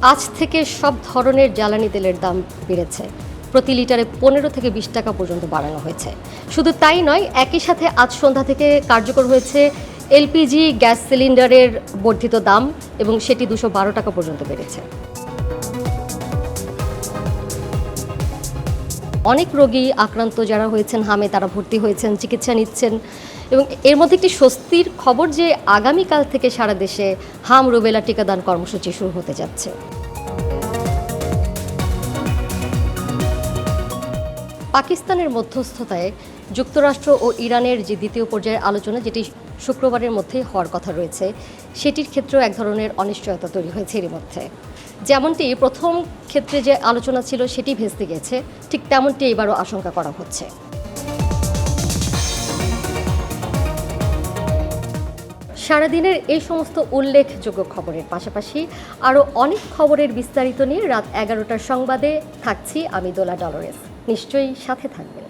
আজ থেকে সব ধরনের জ্বালানি তেলের দাম বেড়েছে। প্রতি লিটারে 15 থেকে 20 টাকা পর্যন্ত বাড়ানো হয়েছে। শুধু তাই নয়, একই সাথে আজ সন্ধ্যা থেকে কার্যকর হয়েছে এলপিজি গ্যাস সিলিন্ডারের বর্ধিত দাম এবং সেটি 212 টাকা পর্যন্ত বেড়েছে। অনেক রোগী আক্রান্ত যারা হয়েছেন হামে তারা ভর্তি হয়েছেন, চিকিৎসা নিচ্ছেন এবং এর মধ্যে একটি স্বস্তির খবর যে আগামীকাল থেকে সারা দেশে হাম রুবেলা টিকাদান কর্মসূচি শুরু হতে যাচ্ছে। পাকিস্তানের মধ্যস্থতায় যুক্তরাষ্ট্র ও ইরানের যে দ্বিতীয় পর্যায়ের আলোচনা, যেটি শুক্রবারের মধ্যেই হওয়ার কথা রয়েছে, সেটির ক্ষেত্রেও এক ধরনের অনিশ্চয়তা তৈরি হয়েছে এর মধ্যে। যেমনটি প্রথম ক্ষেত্রে যে আলোচনা ছিল সেটি ভেস্তে গেছে, ঠিক তেমনটি এবারও আশঙ্কা করা হচ্ছে। সারাদিনের এই সমস্ত উল্লেখযোগ্য খবরের পাশাপাশি আরও অনেক খবরের বিস্তারিত নিয়ে রাত 11টার সংবাদে থাকছি আমি দোলা ডলরেস। নিশ্চয়ই সাথে থাকবেন।